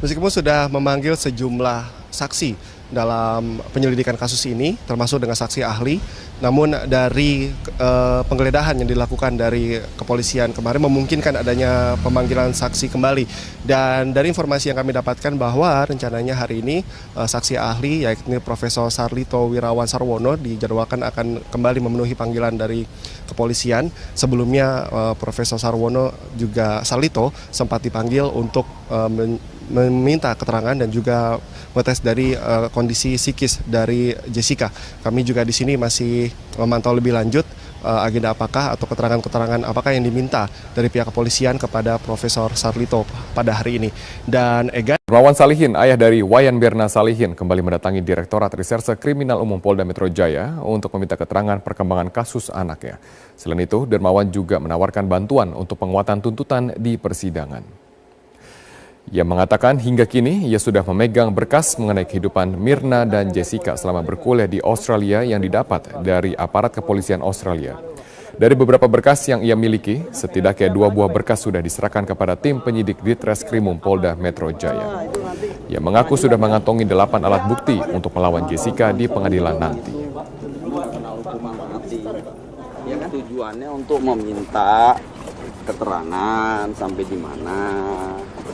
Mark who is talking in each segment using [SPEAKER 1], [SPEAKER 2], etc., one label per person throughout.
[SPEAKER 1] meskipun sudah memanggil sejumlah saksi dalam penyelidikan kasus ini, termasuk dengan saksi ahli, namun dari penggeledahan yang dilakukan dari kepolisian kemarin memungkinkan adanya pemanggilan saksi kembali. Dan dari informasi yang kami dapatkan bahwa rencananya hari ini saksi ahli yakni Profesor Sarlito Wirawan Sarwono dijadwalkan akan kembali memenuhi panggilan dari kepolisian. Sebelumnya Profesor Sarwono juga Sarlito sempat dipanggil untuk meminta keterangan dan juga mengetes dari kondisi psikis dari Jessica. Kami juga di sini masih memantau lebih lanjut agenda apakah atau keterangan-keterangan apakah yang diminta dari pihak kepolisian kepada Profesor Sarlito pada hari ini. Dan
[SPEAKER 2] Dermawan Salihin, ayah dari Wayan Mirna Salihin, kembali mendatangi Direktorat Reserse Kriminal Umum Polda Metro Jaya untuk meminta keterangan perkembangan kasus anaknya. Selain itu, Dermawan juga menawarkan bantuan untuk penguatan tuntutan di persidangan. Ia mengatakan hingga kini ia sudah memegang berkas mengenai kehidupan Mirna dan Jessica selama berkuliah di Australia yang didapat dari aparat kepolisian Australia. Dari beberapa berkas yang ia miliki, setidaknya 2 buah berkas sudah diserahkan kepada tim penyidik Ditreskrimum Polda Metro Jaya. Ia mengaku sudah mengantongi 8 alat bukti untuk melawan Jessica di pengadilan nanti.
[SPEAKER 3] Tujuannya untuk meminta keterangan sampai di mana,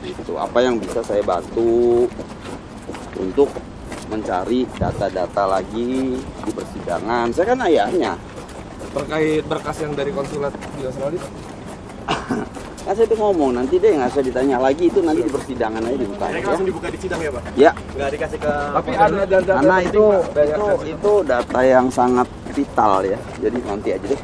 [SPEAKER 3] itu apa yang bisa saya bantu untuk mencari data-data lagi di persidangan. Saya kan ayahnya.
[SPEAKER 4] Terkait berkas yang dari konsulat di Australia,
[SPEAKER 3] Kan saya tuh ngomong nanti deh, nggak usah ditanya lagi, itu nanti di persidangan aja dibuka.
[SPEAKER 1] ini langsung dibuka di sidang ya, Pak?
[SPEAKER 3] Ya.
[SPEAKER 1] Nggak dikasih ke.
[SPEAKER 4] tapi ada data
[SPEAKER 3] Karena itu data yang sangat vital ya. Jadi nanti aja deh.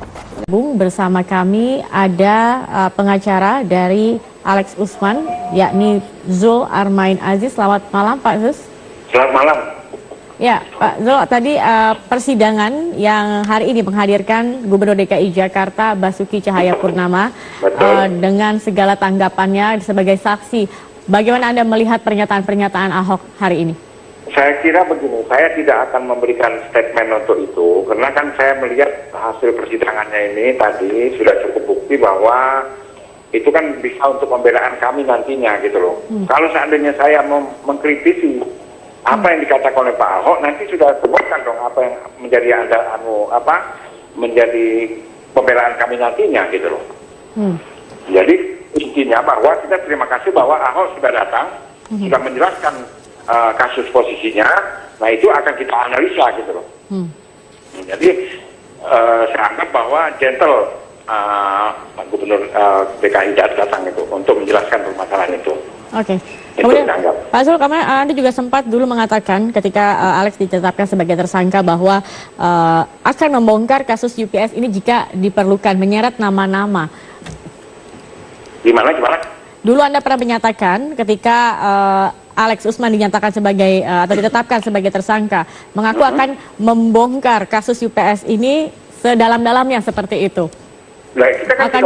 [SPEAKER 5] Bung, bersama kami ada pengacara dari Alex Usman, yakni Zul Armain Aziz. Selamat malam, Pak Zul.
[SPEAKER 6] Selamat malam.
[SPEAKER 5] Ya, Pak Zul, tadi persidangan yang hari ini menghadirkan Gubernur DKI Jakarta Basuki Cahayapurnama dengan segala tanggapannya sebagai saksi. Bagaimana Anda melihat pernyataan-pernyataan Ahok hari ini?
[SPEAKER 6] Saya kira begini, saya tidak akan memberikan statement untuk itu, karena kan saya melihat hasil persidangannya ini tadi sudah cukup bukti bahwa itu kan bisa untuk pembelaan kami nantinya gitu loh. Kalau seandainya saya mengkritisi apa yang dikatakan oleh Pak Ahok, nanti sudah terbukkan dong apa yang menjadi menjadi pembelaan kami nantinya gitu loh. Jadi intinya bahwa kita terima kasih bahwa Ahok sudah datang, sudah menjelaskan kasus posisinya, nah itu akan kita analisa gitu loh. Jadi saya anggap bahwa gentle Pak Gubernur DKI datang itu untuk menjelaskan permasalahan itu.
[SPEAKER 5] Oke. Kemudian Pak Zul, Anda juga sempat dulu mengatakan ketika Alex ditetapkan sebagai tersangka bahwa akan membongkar kasus UPS ini jika diperlukan, menyeret nama-nama.
[SPEAKER 6] Gimana?
[SPEAKER 5] Dulu Anda pernah menyatakan ketika Alex Usman dinyatakan sebagai atau ditetapkan sebagai tersangka, mengaku akan membongkar kasus UPS ini sedalam-dalamnya seperti itu.
[SPEAKER 6] Nah, kita kan
[SPEAKER 5] akan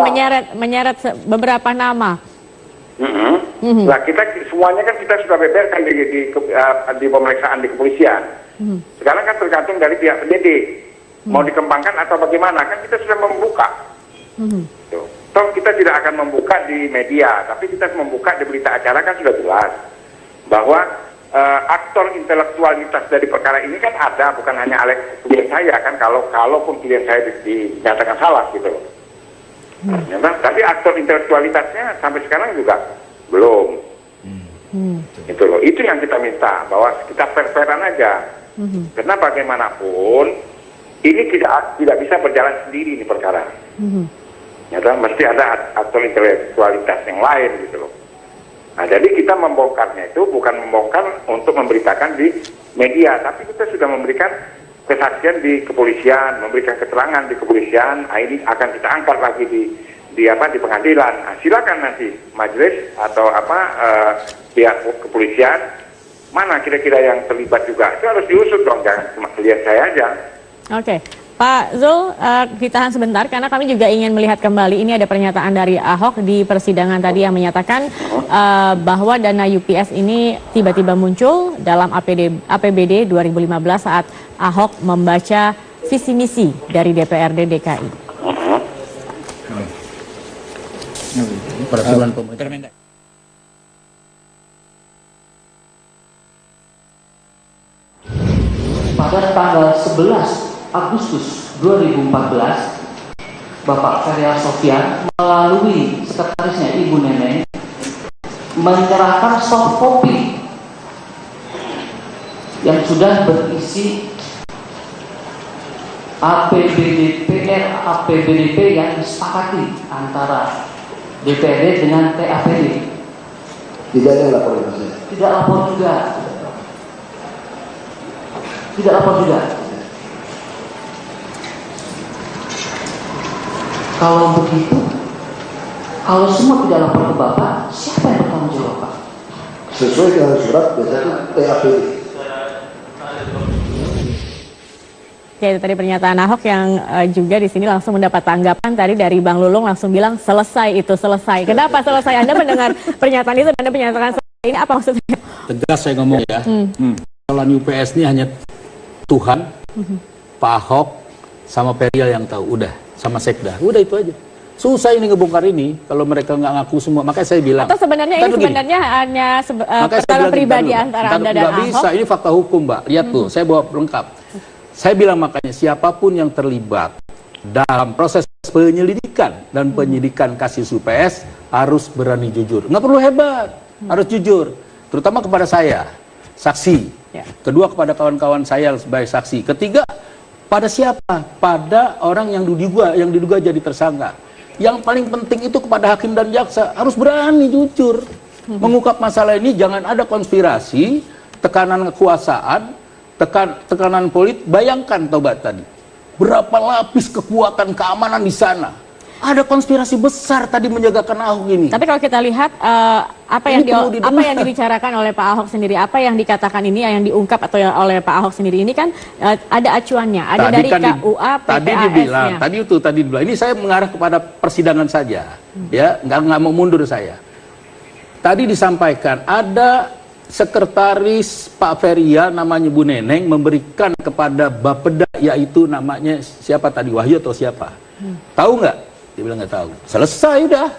[SPEAKER 5] menyeret beberapa nama.
[SPEAKER 6] Nah, kita semuanya kan kita sudah beberkan di pemeriksaan di kepolisian. Sekarang kan tergantung dari pihak penyidik mau dikembangkan atau bagaimana, kan kita sudah membuka. Toh kita tidak akan membuka di media, tapi kita membuka di berita acara kan sudah jelas bahwa aktor intelektualitas dari perkara ini kan ada, bukan hanya Alex klien saya kan, kalaupun klien saya dinyatakan salah gitu loh. Tapi aktor intelektualitasnya sampai sekarang juga belum. Itu loh, itu yang kita minta, bahwa kita fair-fairan aja. Karena bagaimanapun ini tidak bisa berjalan sendiri di perkara. Mesti ada aktor intelektualitas yang lain gitu loh. Nah, jadi kita membongkarnya itu bukan membongkar untuk memberitakan di media, tapi kita sudah memberikan kesaksian di kepolisian, memberikan keterangan di kepolisian. Nah, ini akan kita angkat lagi di pengadilan. Nah, silakan nanti majelis atau pihak kepolisian mana kira-kira yang terlibat juga, itu harus diusut dong, jangan cuma klien saya aja.
[SPEAKER 5] Oke. Pak Zul, ditahan sebentar karena kami juga ingin melihat kembali. Ini ada pernyataan dari Ahok di persidangan tadi yang menyatakan bahwa dana UPS ini tiba-tiba muncul dalam APBD 2015 saat Ahok membaca visi misi dari DPRD DKI.
[SPEAKER 7] Peraturan pemerintah. pada tanggal 11 Agustus 2014, Bapak Feryal Sofyan melalui sekretarisnya Ibu Neneng menyerahkan soft copy yang sudah berisi APBDP yang disepakati antara DPRD dengan TAPD.
[SPEAKER 8] Tidak ada laporan, Mas.
[SPEAKER 7] Tidak lapor juga. Tidak lapor juga. Kalau begitu, kalau semua tidak lapor ke Bapak, siapa yang bertanggung jawab, Pak?
[SPEAKER 8] Sesuai dengan surat biasanya TAPD.
[SPEAKER 5] Ya, itu tadi pernyataan Ahok yang juga di sini langsung mendapat tanggapan tadi dari Bang Lulung, langsung bilang selesai itu, selesai. Kenapa selesai? Anda mendengar pernyataan itu, Anda menyatakan selesai, ini apa maksudnya?
[SPEAKER 9] Tegas saya ngomong ya. Persoalan UPS ini hanya Tuhan, Pak Ahok, sama Feryal yang tahu. Udah, sama Sekda. Udah itu aja. Susah ini ngebongkar ini kalau mereka nggak ngaku semua. Makanya saya bilang.
[SPEAKER 5] Atau sebenarnya ini sebenarnya hanya perkara pribadi antara Anda dan Ahok?
[SPEAKER 9] Nggak bisa, ini fakta hukum, Mbak. Lihat tuh, saya bawa lengkap. Saya bilang makanya siapapun yang terlibat dalam proses penyelidikan dan penyidikan kasus UPS harus berani jujur. Nggak perlu hebat, harus jujur. Terutama kepada saya, saksi. Kedua, kepada kawan-kawan saya sebagai saksi. Ketiga, pada siapa? Pada orang yang diduga jadi tersangka. Yang paling penting itu kepada hakim dan jaksa, harus berani jujur. Mengungkap masalah ini, jangan ada konspirasi, tekanan kekuasaan, tekanan politik. Bayangkan Tobat tadi, berapa lapis kekuatan keamanan di sana. Ada konspirasi besar tadi menjagakan Ahok ini.
[SPEAKER 5] Tapi kalau kita lihat apa yang dibicarakan oleh Pak Ahok sendiri, apa yang dikatakan ini, yang diungkap atau oleh Pak Ahok sendiri ini kan ada acuannya, ada tadi dari kan KUA, PPAS-nya.
[SPEAKER 9] Tadi dibilang, ini saya mengarah kepada persidangan saja, ya, nggak mau mundur saya. Tadi disampaikan ada sekretaris Pak Feryal namanya Bu Neneng memberikan kepada Bapeda, yaitu namanya siapa tadi, Wahyu atau siapa? Tahu nggak? Dia bilang nggak tahu. Selesai udah.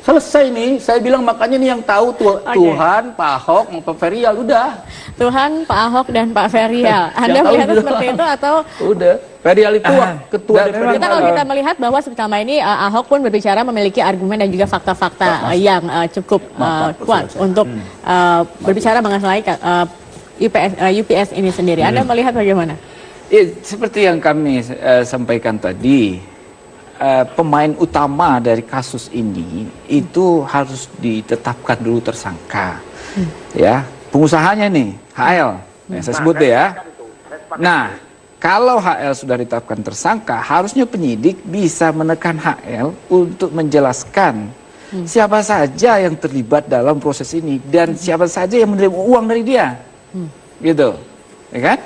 [SPEAKER 9] Selesai nih. Saya bilang makanya nih yang tahu Tuhan, Pak Ahok, Pak Feryal, udah.
[SPEAKER 5] Tuhan, Pak Ahok dan Pak Feryal. Anda melihatnya seperti itu atau?
[SPEAKER 9] Udah. Feryal itu ketua DPR.
[SPEAKER 5] Kita kalau kita melihat bahwa selama ini Ahok pun berbicara memiliki argumen dan juga fakta-fakta yang cukup kuat untuk berbicara mengenai UPS ini sendiri. Anda melihat bagaimana?
[SPEAKER 10] Seperti yang kami sampaikan tadi, pemain utama dari kasus ini itu harus ditetapkan dulu tersangka. Ya, pengusahanya nih, HL. Saya sebut deh ya. Nah, kalau HL sudah ditetapkan tersangka, harusnya penyidik bisa menekan HL untuk menjelaskan siapa saja yang terlibat dalam proses ini dan siapa saja yang menerima uang dari dia. Gitu. Ya kan?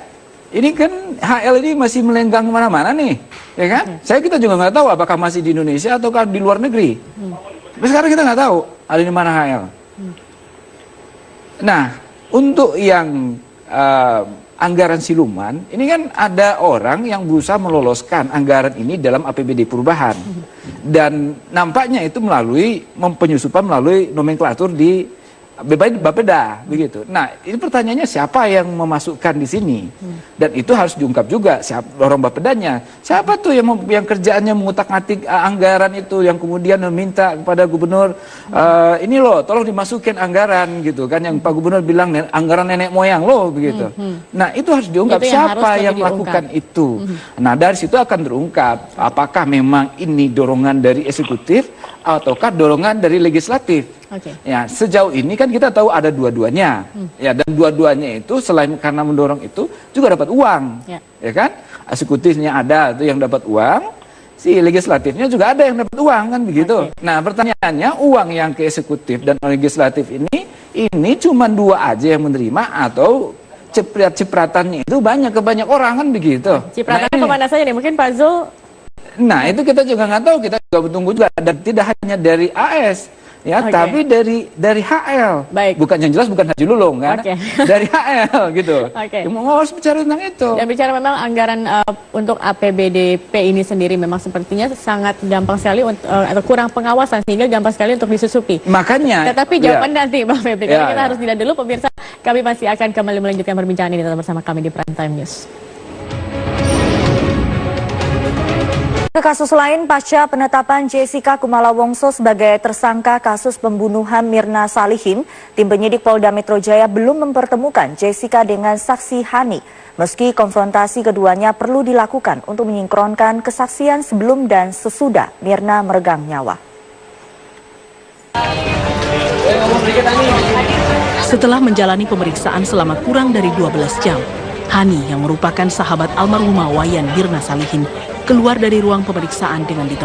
[SPEAKER 10] Ini kan HL ini masih melenggang kemana-mana nih, ya kan? Kita juga nggak tahu apakah masih di Indonesia ataukah di luar negeri. Tapi sekarang kita nggak tahu ada di mana HL. Nah, untuk yang anggaran siluman, ini kan ada orang yang berusaha meloloskan anggaran ini dalam APBD perubahan, dan nampaknya itu melalui penyusupan melalui nomenklatur di Bapeda, begitu. Nah, ini pertanyaannya siapa yang memasukkan di sini? Dan itu harus diungkap juga siapa orang Bapedanya. Siapa tuh yang kerjaannya mengutak-atik anggaran itu, yang kemudian meminta kepada gubernur, ini loh, tolong dimasukin anggaran gitu kan, yang Pak Gubernur bilang anggaran nenek moyang loh, begitu. Nah, itu harus diungkap siapa yang melakukan itu. Nah, dari situ akan terungkap apakah memang ini dorongan dari eksekutif ataukah dorongan dari legislatif. Ya, sejauh ini kan kita tahu ada dua-duanya, ya, dan dua-duanya itu selain karena mendorong itu juga dapat uang, ya kan? Eksekutifnya ada itu yang dapat uang, si legislatifnya juga ada yang dapat uang, kan begitu. Nah, pertanyaannya, uang yang ke eksekutif dan legislatif ini cuma dua aja yang menerima atau cipratannya itu banyak ke banyak orang, kan begitu.
[SPEAKER 5] Cipratannya kemana saja nih? Mungkin Pak Zul?
[SPEAKER 10] Nah, itu kita juga nggak tahu, kita juga bertunggu juga, dan tidak hanya dari AS. Ya, tapi dari HL.
[SPEAKER 5] Baik.
[SPEAKER 10] Bukan yang jelas bukan Haji Lulung kan. Dari HL gitu. Mau harus bicara tentang itu.
[SPEAKER 5] Dan bicara memang anggaran untuk APBDP ini sendiri memang sepertinya sangat gampang sekali atau kurang pengawasan sehingga gampang sekali untuk disusupi.
[SPEAKER 10] Makanya.
[SPEAKER 5] Tetapi jawaban nanti Bang Febri, karena kita harus tidak dulu pemirsa. Kami masih akan kembali melanjutkan perbincangan ini tetap bersama kami di Prime Time News.
[SPEAKER 11] Ke kasus lain, pasca penetapan Jessica Kumala Wongso sebagai tersangka kasus pembunuhan Mirna Salihin, tim penyidik Polda Metro Jaya belum mempertemukan Jessica dengan saksi Hani. Meski konfrontasi keduanya perlu dilakukan untuk menyinkronkan kesaksian sebelum dan sesudah Mirna meregang nyawa.
[SPEAKER 12] Setelah menjalani pemeriksaan selama kurang dari 12 jam, Hani yang merupakan sahabat almarhumah Wayan Mirna Salihin keluar dari ruang pemeriksaan dengan ditemani